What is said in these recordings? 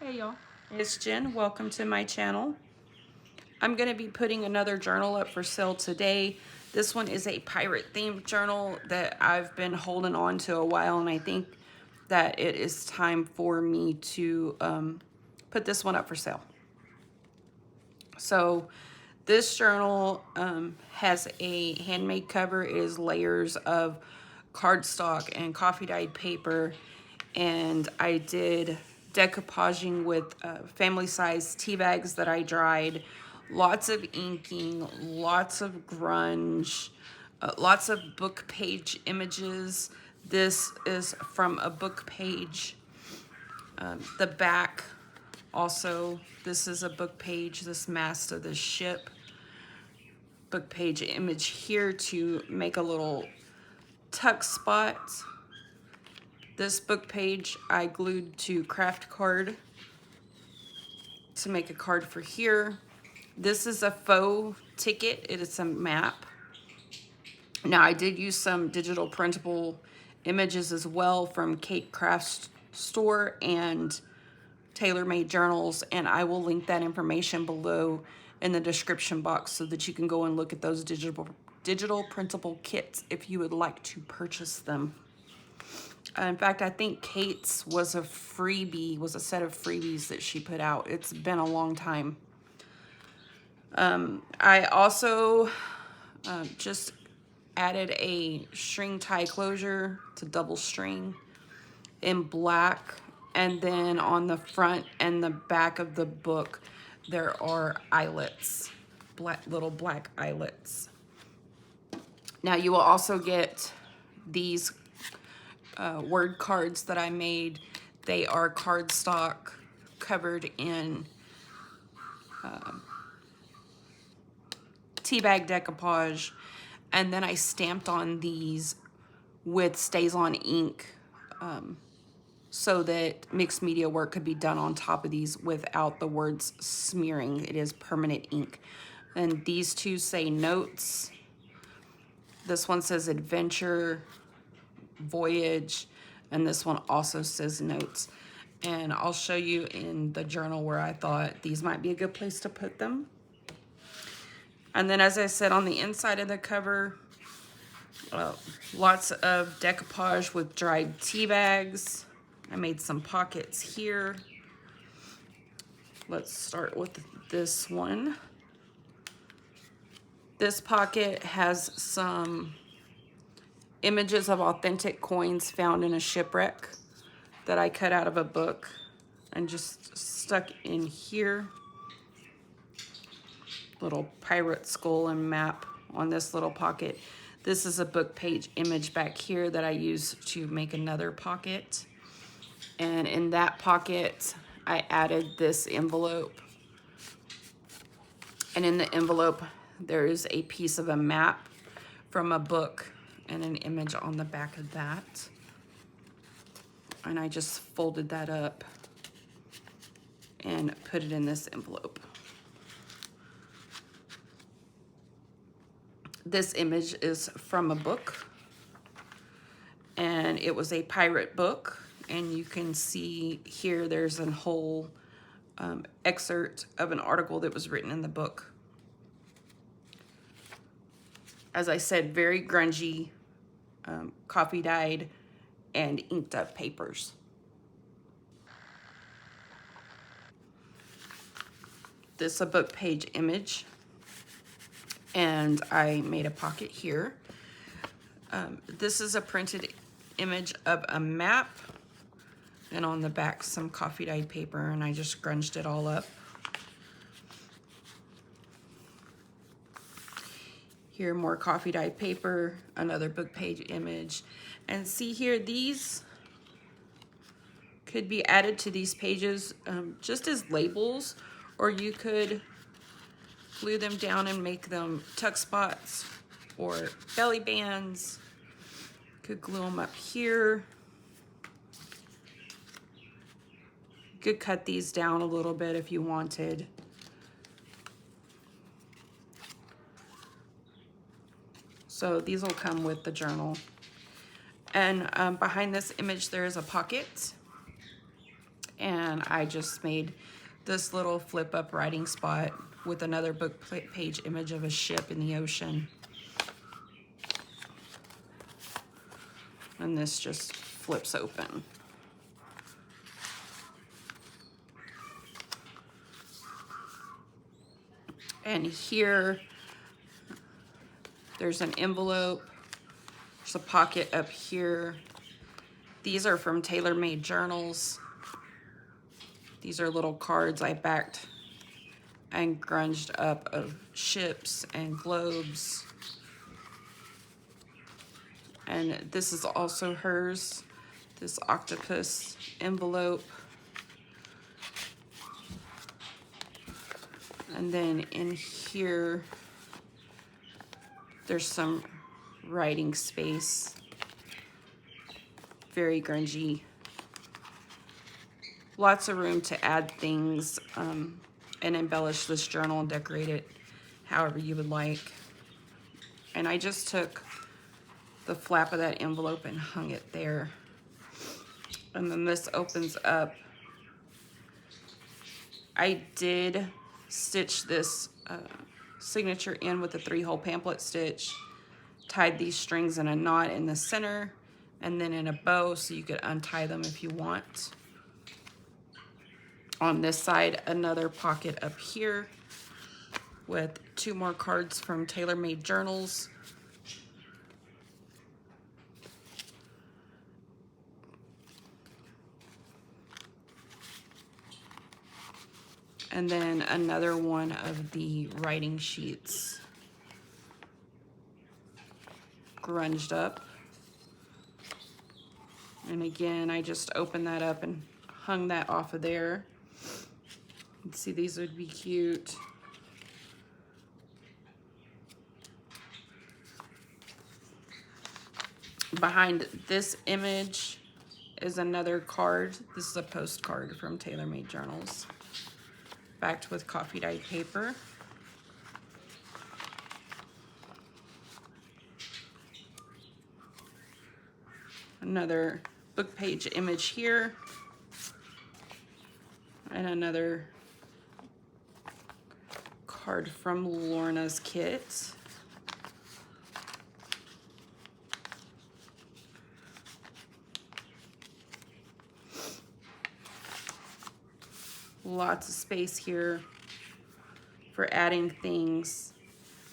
Hey y'all, it's Jen. Welcome to my channel. I'm going to be putting another journal up for sale today. This one is a pirate themed journal that I've been holding on to a while, and I think that it is time for me to put this one up for sale. So this journal has a handmade cover. It is layers of cardstock and coffee dyed paper, and I did decoupaging with family size tea bags that I dried, lots of inking, lots of grunge, lots of book page images. This is from a book page. The back also, this is a book page, this mast of the ship. Book page image here to make a little tuck spot. This book page I glued to craft card to make a card for here. This is a faux ticket. It is a map. Now I did use some digital printable images as well from Kate Craft Store and Tailor Made Journals, and I will link that information below in the description box so that you can go and look at those digital printable kits if you would like to purchase them. In fact, I think Kate's was a freebie, was a set of freebies that she put out. It's been a long time. I also just added a string tie closure to double string in black, and then on the front and the back of the book there are eyelets, little black eyelets. Now you will also get these word cards that I made. They are cardstock covered in tea bag decoupage, and then I stamped on these with Stays On ink so that mixed media work could be done on top of these without the words smearing. It is permanent ink. And these two say notes. This one says adventure, voyage, and this one also says notes. And I'll show you in the journal where I thought these might be a good place to put them. And then, as I said, on the inside of the cover, lots of decoupage with dried tea bags. I made some pockets here. Let's start with this one. This pocket has some images of authentic coins found in a shipwreck that I cut out of a book and just stuck in here. Little pirate skull and map on this little pocket. This is a book page image back here that I used to make another pocket. And in that pocket, I added this envelope. And in the envelope, there is a piece of a map from a book and an image on the back of that. And I just folded that up and put it in this envelope. This image is from a book, and it was a pirate book, and you can see here there's a whole excerpt of an article that was written in the book. As I said, very grungy, coffee dyed and inked up papers. This is a book page image, and I made a pocket here. This is a printed image of a map, and on the back some coffee dyed paper, and I just grunged it all up. Here, more coffee dyed paper, another book page image. And see here, these could be added to these pages just as labels, or you could glue them down and make them tuck spots or belly bands. Could glue them up here. You could cut these down a little bit if you wanted. So these will come with the journal. And behind this image there is a pocket, And I just made this little flip up writing spot with another book page image of a ship in the ocean. And this just flips open. And here, there's an envelope. There's a pocket up here. These are from Tailor-Made Journals. These are little cards I backed and grunged up of ships and globes. And this is also hers, this octopus envelope. And then in here, there's some writing space. Very grungy. Lots of room to add things and embellish this journal and decorate it however you would like. And I just took the flap of that envelope and hung it there. And then this opens up. I did stitch this signature in with a 3-hole pamphlet stitch, tied these strings in a knot in the center and then in a bow so you could untie them if you want. On this side, another pocket up here with 2 more cards from Tailor-Made Journals. And then another one of the writing sheets grunged up. And again, I just opened that up and hung that off of there. Let's see, these would be cute. Behind this image is another card. This is a postcard from Tailor-Made Journals, backed with coffee dyed paper. Another book page image here, and another card from Lorna's kit. Lots of space here for adding things.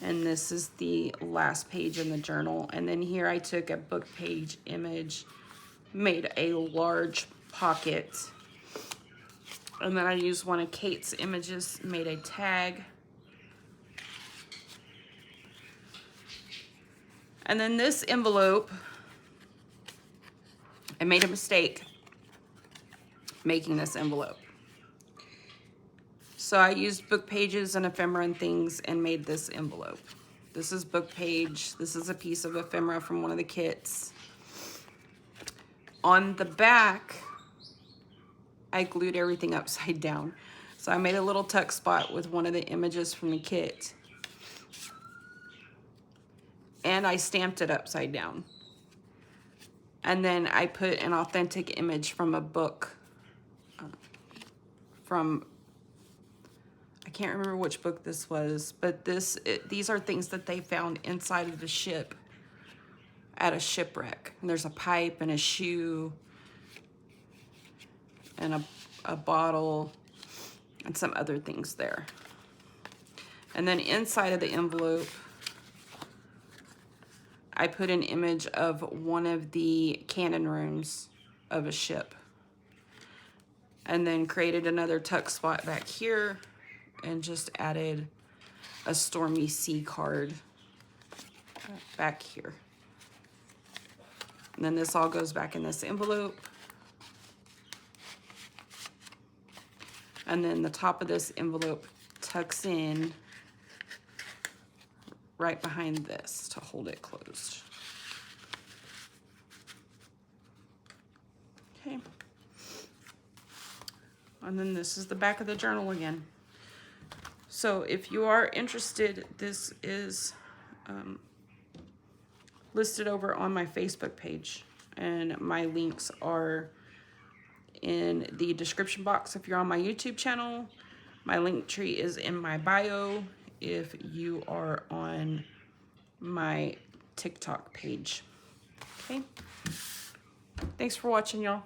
And this is the last page in the journal. And then here I took a book page image, made a large pocket. And then I used one of Kate's images, made a tag. And then this envelope, I made a mistake making this envelope. So I used book pages and ephemera and things and made this envelope. This is book page. This is a piece of ephemera from one of the kits. On the back, I glued everything upside down. So I made a little tuck spot with one of the images from the kit. And I stamped it upside down. And then I put an authentic image from a book from, I can't remember which book this was, but these are things that they found inside of the ship at a shipwreck. And there's a pipe and a shoe and a bottle and some other things there. And then inside of the envelope, I put an image of one of the cannon rooms of a ship. And then created another tuck spot back here and just added a stormy sea card back here. And then this all goes back in this envelope. And then the top of this envelope tucks in right behind this to hold it closed. Okay. And then this is the back of the journal again. So if you are interested, this is listed over on my Facebook page, and my links are in the description box if you're on my YouTube channel. My link tree is in my bio if you are on my TikTok page. Okay. Thanks for watching, y'all.